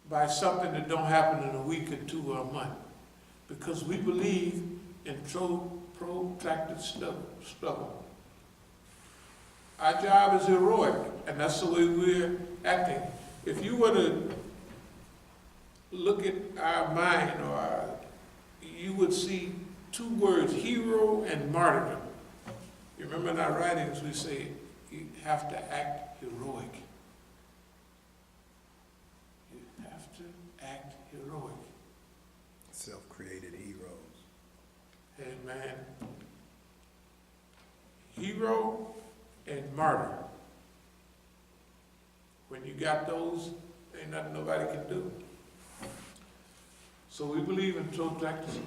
by something that don't happen in a week or 2 or a month. Because we believe in protracted struggle. Our job is heroic, and that's the way we're acting. If you were to look at our mind, you would see 2 words, hero and martyrdom. You remember in our writings we say you have to act heroic. You have to act heroic. Self-created heroes. Amen. Hero and martyr. When you got those, ain't nothing nobody can do. So we believe in protracted.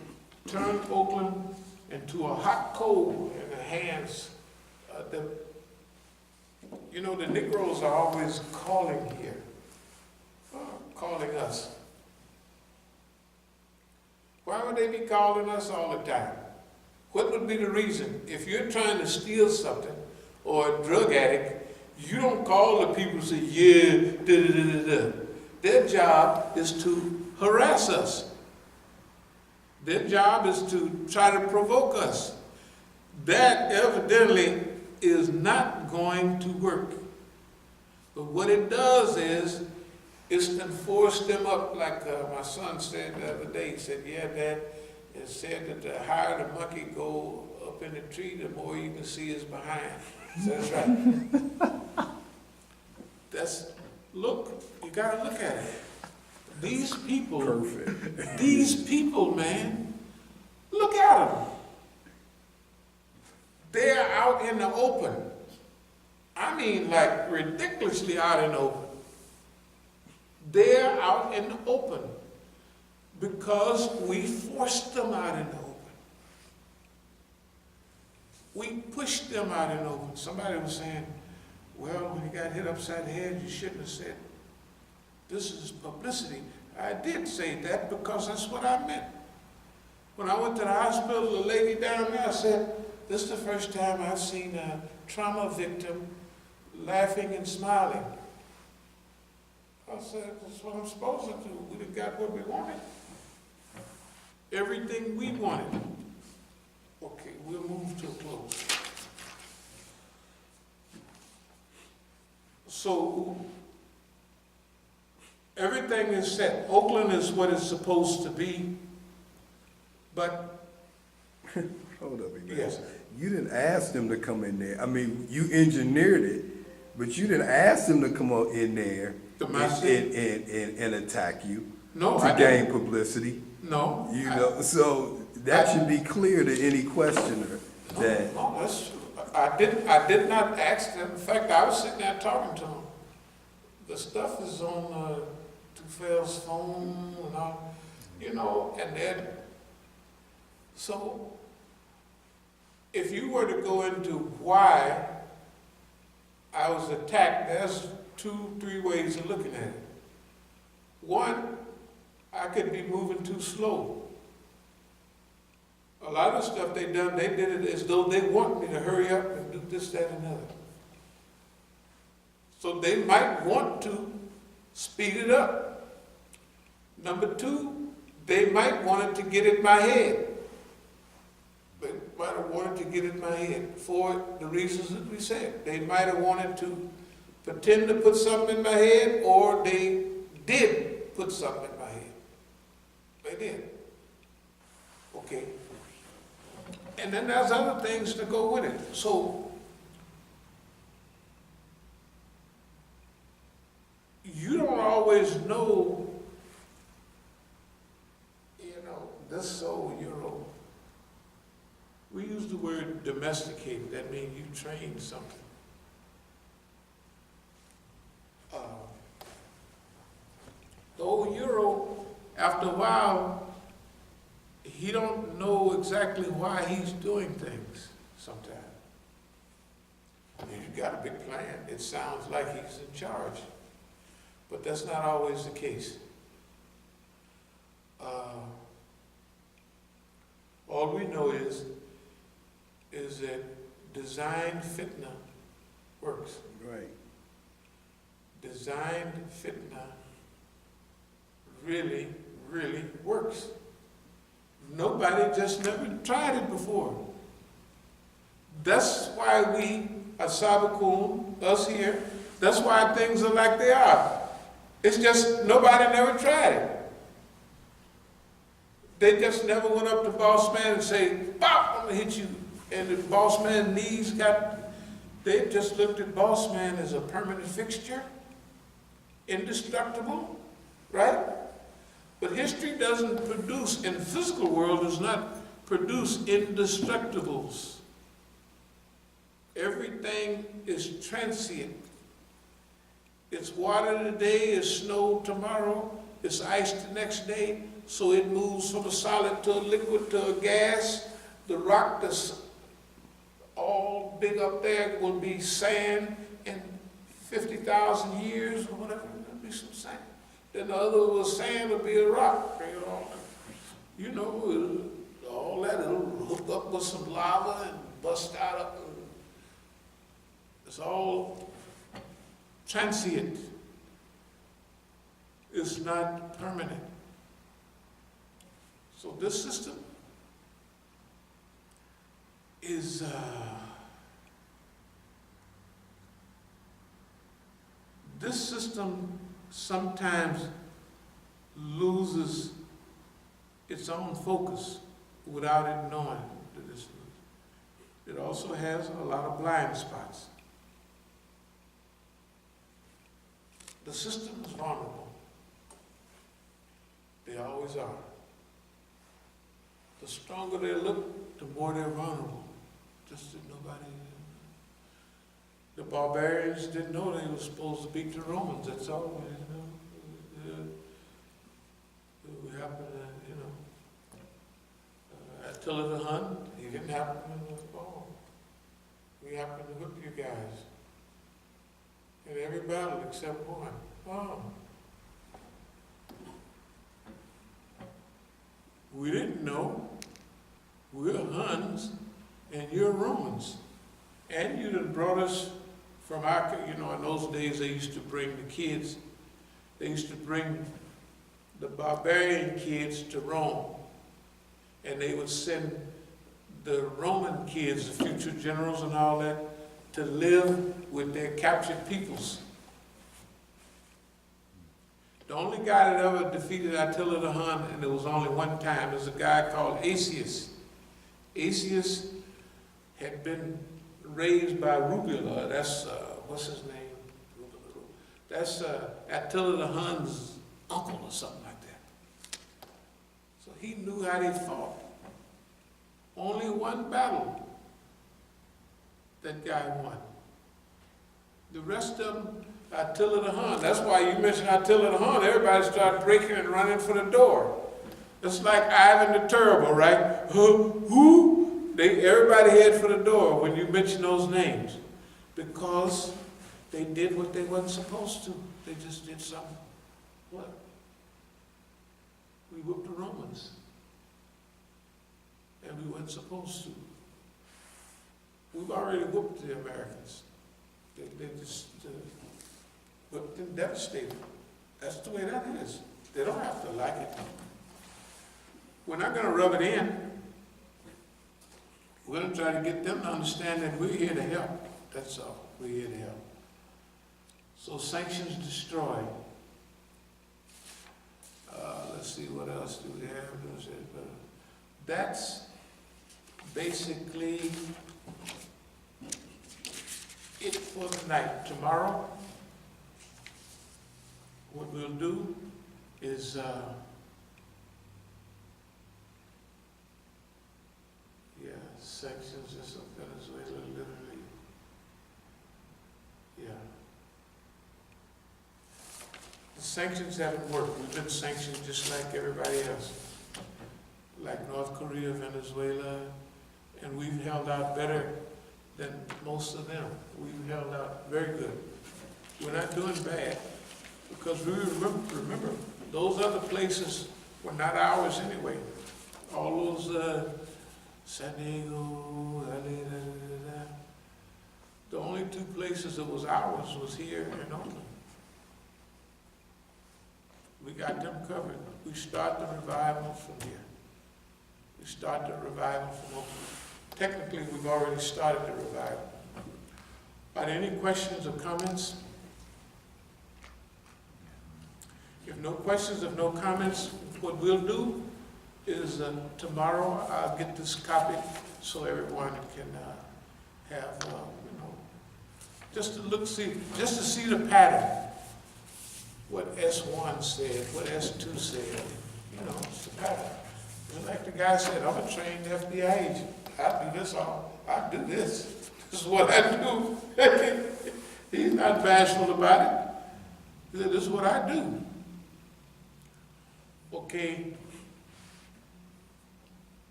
Turn Oakland into a hot coal in the hands of the Negroes are always calling here, calling us. Why would they be calling us all the time? What would be the reason? If you're trying to steal something or a drug addict, you don't call the people and say, yeah, da-da-da-da-da. Their job is to harass us. Their job is to try to provoke us. That evidently is not going to work. But what it does is, it's to force them up, like my son said the other day. He said, yeah, Dad, it said that the higher the monkey go up in the tree, the more you can see his behind. So that's right. Look, you gotta look at it. These people, perfect. These people, man, look at them. They're out in the open. I mean, like ridiculously out in the open. They're out in the open because we forced them out in the open. We pushed them out in the open. Somebody was saying, well, when you got hit upside the head, you shouldn't have said, this is publicity. I did say that because that's what I meant. When I went to the hospital, the lady down there said, this is the first time I've seen a trauma victim laughing and smiling. I said, that's what I'm supposed to do. We done got what we wanted. Everything we wanted. Okay, we'll move to a close. So, everything is set. Oakland is what it's supposed to be, but... Hold up, man. Yes. You didn't ask them to come in there. I mean, you engineered it, but you didn't ask them to come out in there and attack you. No, to gain publicity. No. So that should be clear to any questioner. I did not ask them. In fact, I was sitting there talking to them. The stuff is on Tufel's phone and all, and then, so if you were to go into why I was attacked, there's 2-3 ways of looking at it. One, I could be moving too slow. A lot of stuff they did it as though they want me to hurry up and do this, that, and other. So they might want to speed it up. Number 2, they might want it to get in my head. They might have wanted to get in my head for the reasons that we said. They might have wanted to pretend to put something in my head, or they did put something in my head. They did. Okay. And then there's other things to go with it. So, you don't always know, this soul, we use the word domesticated. That means you trained something. The old Euro, after a while, he don't know exactly why he's doing things sometimes. He's got a big plan. It sounds like he's in charge, but that's not always the case. All we know is that designed fitna works. Right. Designed fitna really, really works. Nobody just never tried it before. That's why we, As-Sabiqun, us here, that's why things are like they are. It's just nobody never tried it. They just never went up to boss man and say, "Bop, I'm gonna hit you." And the boss man's knees they just looked at boss man as a permanent fixture, indestructible, right? But history doesn't produce, in the physical world, does not produce indestructibles. Everything is transient. It's water today, it's snow tomorrow, it's ice the next day, so it moves from a solid to a liquid to a gas. The rock that's all big up there will be sand in 50,000 years or whatever, there'll be some sand. Then the other was sand, will be a rock. You know, all that, it'll hook up with some lava and bust out up. It's all transient. It's not permanent. So this system is this system sometimes loses its own focus without it knowing that it's losing. It also has a lot of blind spots. The system is vulnerable. They always are. The stronger they look, the more they're vulnerable. Just that nobody. The barbarians didn't know they were supposed to beat the Romans. That's all. It happened. Attilla the Hun. He didn't happen to fall. We happened to whip you guys in every battle except one. Oh. We didn't know. We're Huns and you're Romans. And you done brought us from our, in those days they used to bring the kids, they used to bring the barbarian kids to Rome. And they would send the Roman kids, the future generals and all that, to live with their captured peoples. The only guy that ever defeated Attila the Hun, and it was only one time, is a guy called Asius. Asius had been raised by Rubula. That's, what's his name? That's Attila the Hun's uncle or something like that. So he knew how they fought. Only one battle that guy won. The rest of them, Attila the Hun. That's why you mentioned Attila the Hun. Everybody started breaking and running for the door. It's like Ivan the Terrible, right? Who? Everybody head for the door when you mention those names. Because they did what they wasn't supposed to. They just did something. What? We whooped the Romans. And we weren't supposed to. We've already whooped the Americans. They just whipped and devastated. That's the way that is. They don't have to like it. We're not going to rub it in. We're going to try to get them to understand that we're here to help. That's all. We're here to help. So sanctions destroyed. Let's see, what else do we have? That's basically it for tonight. Tomorrow, what we'll do is sanctions just of Venezuela, literally. Yeah. The sanctions haven't worked. We've been sanctioned just like everybody else. Like North Korea, Venezuela, and we've held out better than most of them. We've held out very good. We're not doing bad because we remember those other places were not ours anyway. All those San Diego, the only two places that was ours was here in Oakland. We got them covered. We start the revival from here. We start the revival from Oakland. Technically, we've already started the revival. Are there any questions or comments? If no questions, if no comments, what we'll do is tomorrow I'll get this copy so everyone can have, just to look, just to see the pattern. What S1 said, what S2 said, it's the pattern. And like the guy said, I'm a trained FBI agent. I do this I do this. This is what I do. He's not bashful about it. He said, this is what I do. Okay.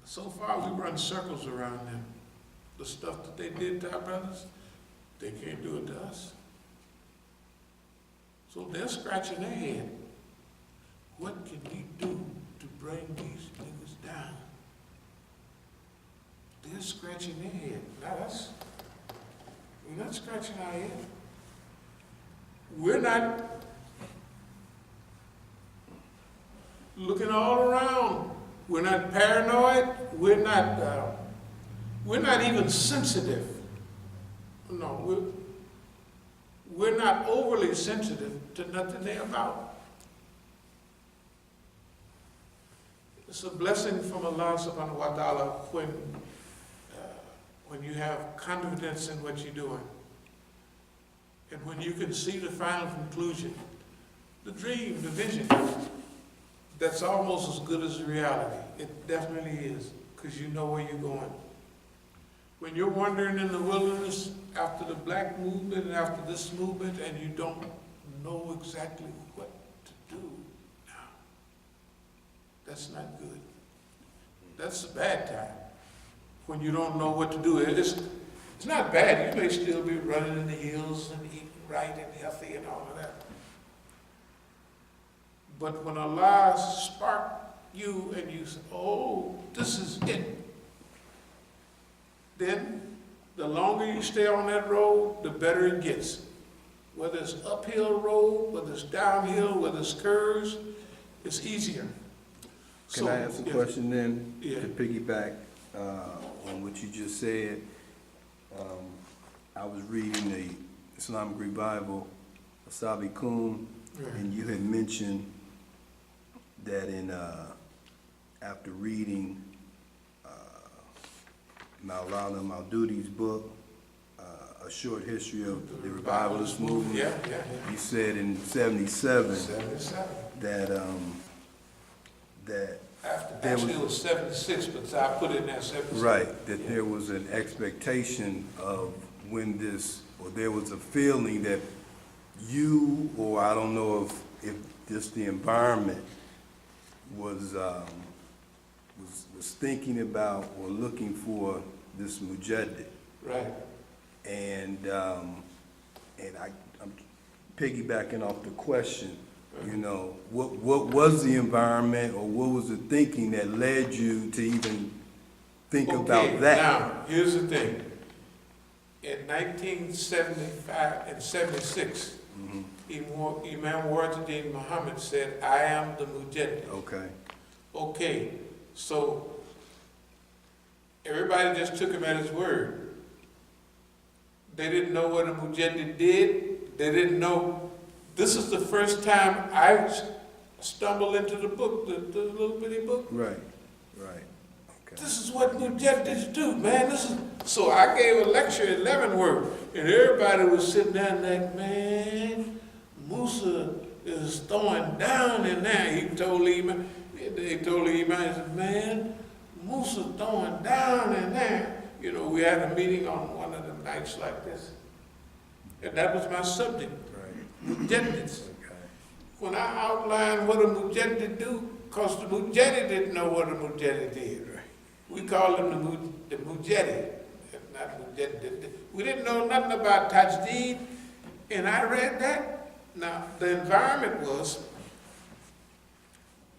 So far, we run circles around them. The stuff that they did to our brothers, they can't do it to us. So they're scratching their head. What can we do to bring these niggas down? They're scratching their head, not us. We're not scratching our head. We're not looking all around. We're not paranoid. We're not even sensitive. No, we're not overly sensitive to nothing they're about. It's a blessing from Allah subhanahu wa ta'ala when you have confidence in what you're doing. And when you can see the final conclusion, the dream, the vision, that's almost as good as the reality. It definitely is, because you know where you're going. When you're wandering in the wilderness after the black movement and after this movement and you don't know exactly what to do now, that's not good. That's a bad time. When you don't know what to do. It's not bad. You may still be running in the hills and eating right and healthy and all of that. But when Allah sparks you and you say, oh, this is it, then the longer you stay on that road, the better it gets. Whether it's uphill road, whether it's downhill, whether it's curves, it's easier. Can I ask a question then? Yeah. To piggyback on what you just said. I was reading the Islamic Revival, As-Sabiqun, and you had mentioned that after reading Maulana Maududi's book, A Short History of the Revivalist Movement, you said in 77 that Actually, it was 76, but I put it in there 76. Right, that there was an expectation of when this, or there was a feeling that you, or I don't know if just the environment was thinking about or looking for this mujaddid. Right. And I'm piggybacking off the question. What was the environment or what was the thinking that led you to even think about that? Now, here's the thing. In 1975 and 76, Imam Luqman Muhammad said, I am the Mujaddid. Okay. Okay, so everybody just took him at his word. They didn't know what a Mujaddid did. They didn't know. This is the first time I stumbled into the book, the little bitty book. Right, right. Okay. This is what Mujaddids do, man. So I gave a lecture at Leavenworth, and everybody was sitting down like, man, Musa is throwing down in there. He told Imam, he said, man, Musa throwing down in there. We had a meeting on one of the nights like this, and that was my subject. Mujaddids. Okay. When I outlined what a Mujaddid do, because the Mujaddid didn't know what a Mujaddid did. Right. We called him the Mujaddid, not Mujaddid. We didn't know nothing about Tajdeed, and I read that. Now, the environment was,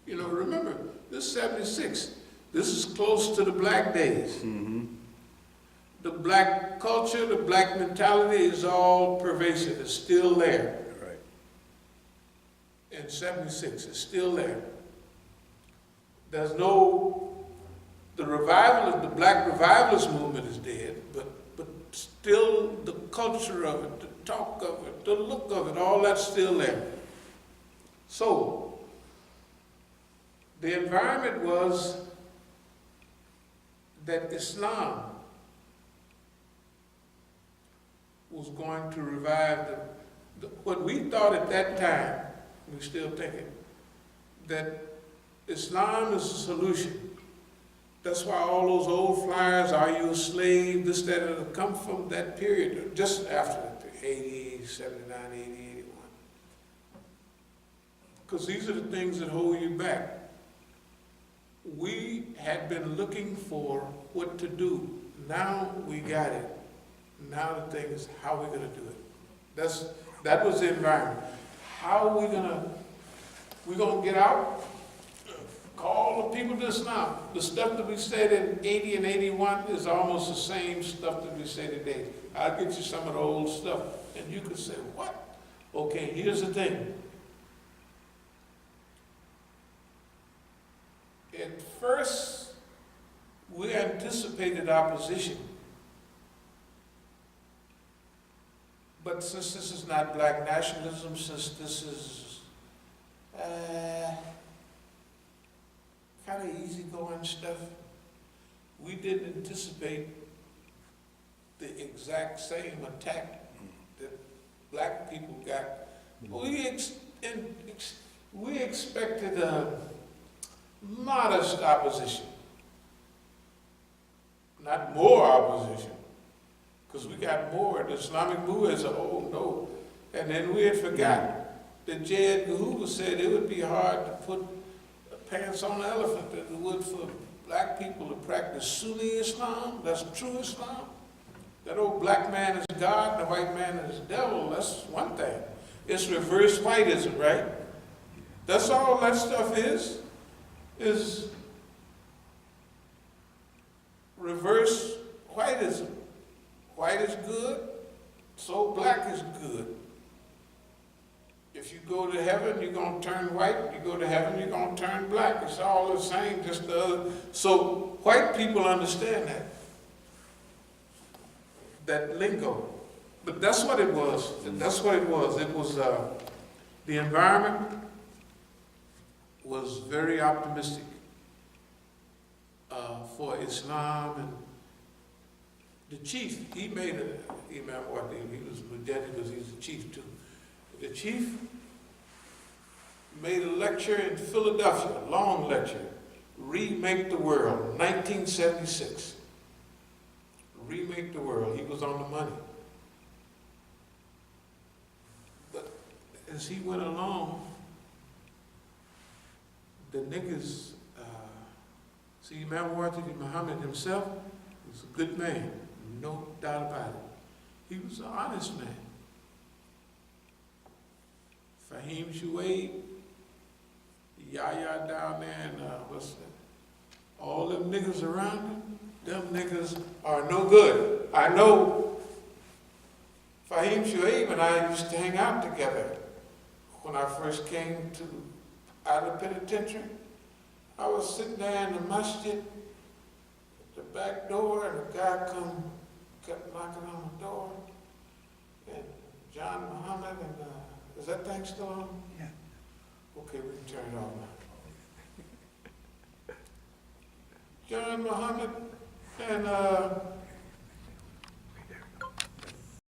remember, this is 76. This is close to the Black Days. the black culture, the black mentality is all pervasive. It's still there. Right. In 76, it's still there. There's no, the revival, the black revivalist movement is dead, but still the culture of it, the talk of it, the look of it, all that's still there. So, the environment was that Islam was going to revive what we thought at that time, we still think it, that Islam is a solution. That's why all those old flyers, are you a slave, this, that, and come from that period, just after the 80, 79, 80, 81. Because these are the things that hold you back. We had been looking for what to do. Now we got it. Now the thing is, how are we going to do it? That was the environment. How are we going to get out? Call the people to Islam. The stuff that we said in 80 and 81 is almost the same stuff that we say today. I'll get you some of the old stuff, and you could say, what? Okay, here's the thing. At first, we anticipated opposition. But since this is not black nationalism, since this is kind of easygoing stuff, we didn't anticipate the exact same attack that black people got. We expected a modest opposition, not more opposition, because we got more. The Islamic movement as a whole, no. And then we had forgotten that J. Edgar Hoover said it would be hard to put pants on an elephant than it would for black people to practice Sunni Islam. That's true Islam. That old black man is God and the white man is the devil, that's one thing. It's reverse whiteism, right? That's all that stuff is reverse whiteism. White is good, so black is good. If you go to heaven, you're going to turn white. You go to heaven, you're going to turn black. It's all the same, just the other. So white people understand that lingo. But that's what it was. That's what it was. It was, the environment was very optimistic for Islam. And the chief, he made Imam Luqman, he was Mujahid because he's the chief too. The chief made a lecture in Philadelphia, a long lecture, Remake the World, 1976. Remake the World, he was on the money. But as he went along, the niggas, see Imam Muhammad himself was a good man, no doubt about it. He was an honest man. Fahim Shuaib, Yahya down there, and what's that? All them niggas around him, them niggas are no good. I know Fahim Shuaib and I used to hang out together when I first came out of the penitentiary. I was sitting there in the Masjid, at the back door, and a guy kept knocking on the door, and John Muhammad and is that thing still on? Yeah. Okay, we can turn it off now. John Muhammad and